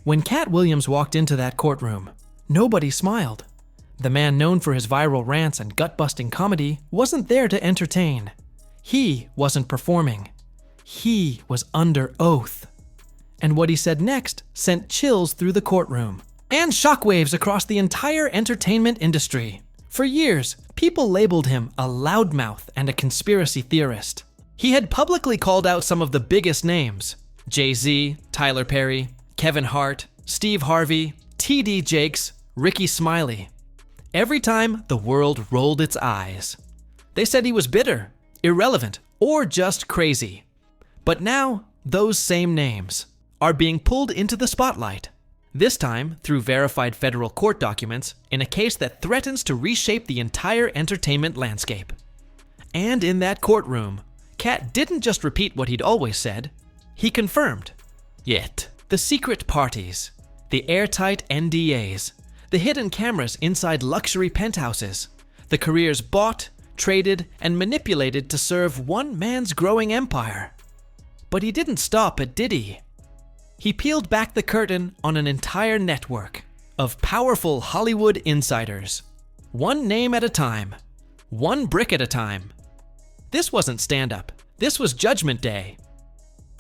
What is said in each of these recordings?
When Katt Williams walked into that courtroom, nobody smiled. The man known for his viral rants and gut-busting comedy wasn't there to entertain. He wasn't performing. He was under oath. And what he said next sent chills through the courtroom and shockwaves across the entire entertainment industry. For years, people labeled him a loudmouth and a conspiracy theorist. He had publicly called out some of the biggest names: Jay-Z, Tyler Perry, Kevin Hart, Steve Harvey, T.D. Jakes, Ricky Smiley. Every time, the world rolled its eyes. They said he was bitter, irrelevant, or just crazy. But now, those same names are being pulled into the spotlight. This time, through verified federal court documents, in a case that threatens to reshape the entire entertainment landscape. And in that courtroom, Katt didn't just repeat what he'd always said, he confirmed. Yet, the secret parties, the airtight NDAs, the hidden cameras inside luxury penthouses, the careers bought, traded, and manipulated to serve one man's growing empire. But he didn't stop at Diddy. He peeled back the curtain on an entire network of powerful Hollywood insiders, one name at a time, one brick at a time. This wasn't stand-up, this was Judgment Day.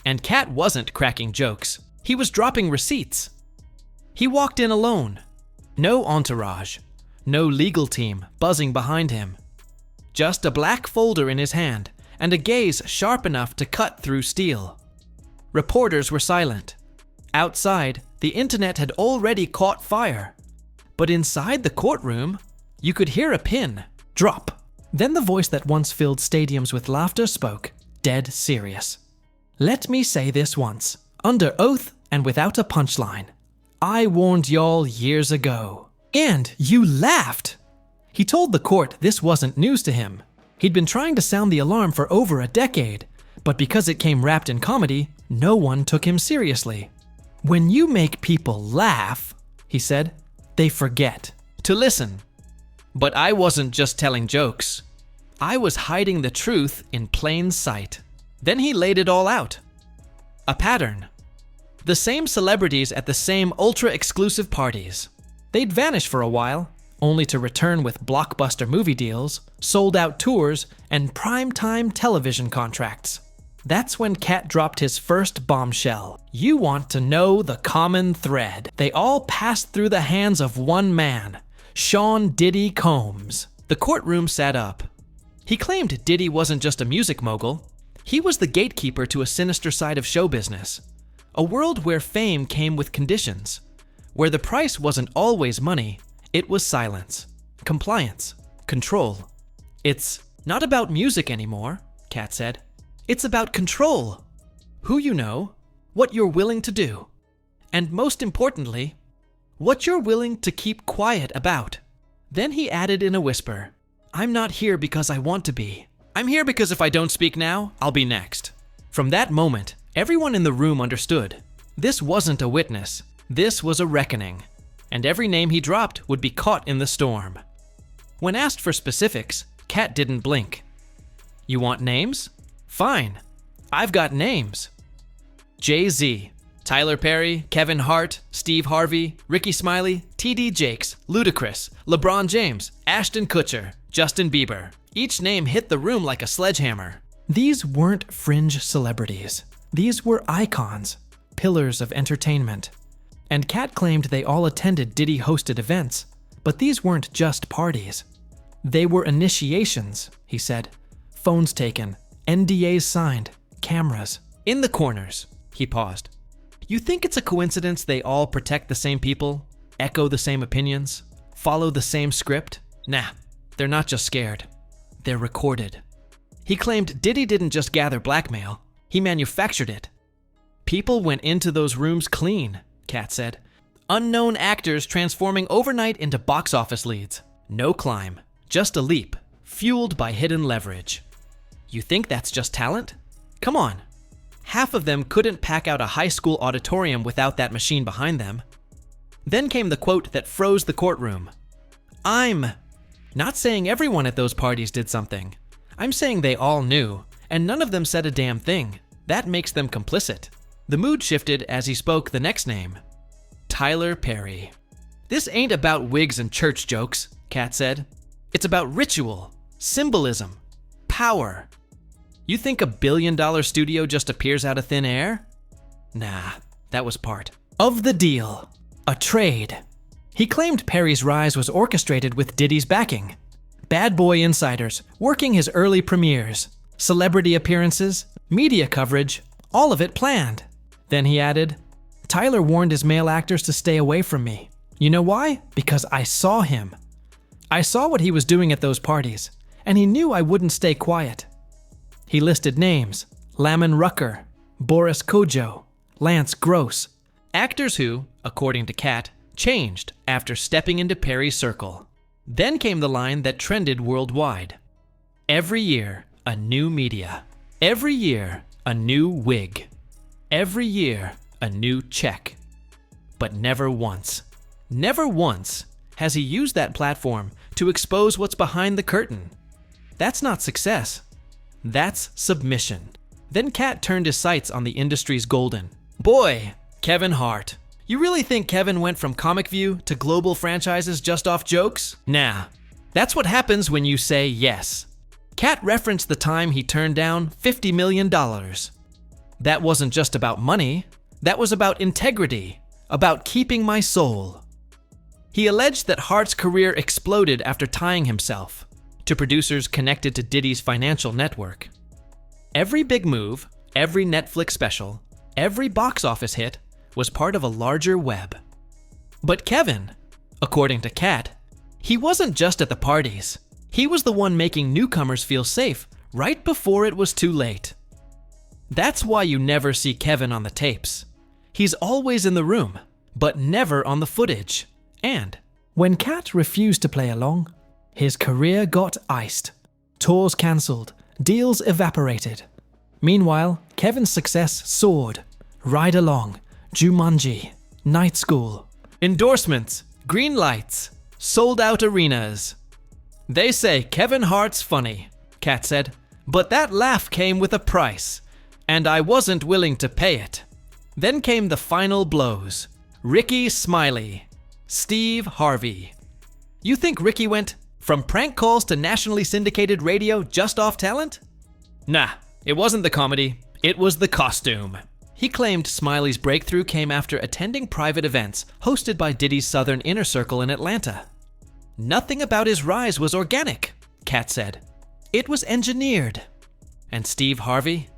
And Katt wasn't cracking jokes, he was dropping receipts. He walked in alone, no entourage, no legal team buzzing behind him. Just a black folder in his hand and a gaze sharp enough to cut through steel. Reporters were silent. Outside, the internet had already caught fire. But inside the courtroom, you could hear a pin drop. Then the voice that once filled stadiums with laughter spoke, dead serious. Let me say this once, under oath and without a punchline. I warned y'all years ago. And you laughed! He told the court this wasn't news to him. He'd been trying to sound the alarm for over a decade, but because it came wrapped in comedy, no one took him seriously. When you make people laugh, he said, they forget to listen. But I wasn't just telling jokes. I was hiding the truth in plain sight. Then he laid it all out. A pattern. The same celebrities at the same ultra-exclusive parties. They'd vanish for a while, only to return with blockbuster movie deals, sold-out tours, and prime-time television contracts. That's when Katt dropped his first bombshell. You want to know the common thread. They all passed through the hands of one man, Sean Diddy Combs. The courtroom sat up. He claimed Diddy wasn't just a music mogul. He was the gatekeeper to a sinister side of show business. A world where fame came with conditions. Where the price wasn't always money, it was silence, compliance, control. It's not about music anymore, Katt said. It's about control. Who you know, what you're willing to do, and most importantly, what you're willing to keep quiet about. Then he added in a whisper, I'm not here because I want to be. I'm here because if I don't speak now, I'll be next. From that moment, everyone in the room understood. This wasn't a witness. This was a reckoning. And every name he dropped would be caught in the storm. When asked for specifics, Katt didn't blink. You want names? Fine. I've got names. Jay-Z, Tyler Perry, Kevin Hart, Steve Harvey, Ricky Smiley, T.D. Jakes, Ludacris, LeBron James, Ashton Kutcher, Justin Bieber. Each name hit the room like a sledgehammer. These weren't fringe celebrities. These were icons, pillars of entertainment. And Katt claimed they all attended Diddy-hosted events, but these weren't just parties. They were initiations, he said. Phones taken, NDAs signed, cameras. In the corners, he paused. You think it's a coincidence they all protect the same people, echo the same opinions, follow the same script? Nah, they're not just scared. They're recorded. He claimed Diddy didn't just gather blackmail, he manufactured it. People went into those rooms clean, Katt said. Unknown actors transforming overnight into box office leads. No climb, just a leap, fueled by hidden leverage. You think that's just talent? Come on. Half of them couldn't pack out a high school auditorium without that machine behind them. Then came the quote that froze the courtroom. I'm not saying everyone at those parties did something. I'm saying they all knew, and none of them said a damn thing. That makes them complicit. The mood shifted as he spoke the next name. Tyler Perry. "This ain't about wigs and church jokes," Katt said. "It's about ritual, symbolism, power. You think a billion-dollar studio just appears out of thin air? Nah, that was part of the deal. A trade." He claimed Perry's rise was orchestrated with Diddy's backing. Bad boy insiders working his early premieres, celebrity appearances, media coverage, all of it planned. Then he added, "Tyler warned his male actors to stay away from me. You know why? Because I saw him. I saw what he was doing at those parties, and he knew I wouldn't stay quiet." He listed names: Lamon Rucker, Boris Kodjoe, Lance Gross, actors who, according to Katt, changed after stepping into Perry's circle. Then came the line that trended worldwide. "Every year, a new media. Every year, a new wig. Every year, a new check." But never once has he used that platform to expose what's behind the curtain. That's not success. That's submission. Then Katt turned his sights on the industry's golden boy, Kevin Hart. You really think Kevin went from comic view to global franchises just off jokes? Nah. That's what happens when you say yes. Katt referenced the time he turned down $50 million. That wasn't just about money. That was about integrity, about keeping my soul. He alleged that Hart's career exploded after tying himself to producers connected to Diddy's financial network. Every big move, every Netflix special, every box office hit was part of a larger web. But Kevin, according to Katt, he wasn't just at the parties. He was the one making newcomers feel safe right before it was too late. That's why you never see Kevin on the tapes. He's always in the room, but never on the footage. And when Katt refused to play along, his career got iced. Tours cancelled, deals evaporated. Meanwhile, Kevin's success soared. Ride Along, Jumanji, Night School, endorsements, green lights, sold out arenas. "They say Kevin Hart's funny," Katt said, "but that laugh came with a price, and I wasn't willing to pay it." Then came the final blows. Ricky Smiley, Steve Harvey. You think Ricky went from prank calls to nationally syndicated radio just off talent? Nah, it wasn't the comedy, it was the costume. He claimed Smiley's breakthrough came after attending private events hosted by Diddy's Southern Inner Circle in Atlanta. "Nothing about his rise was organic," Katt said. "It was engineered." And Steve Harvey?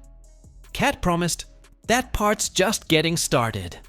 Katt promised, "That part's just getting started."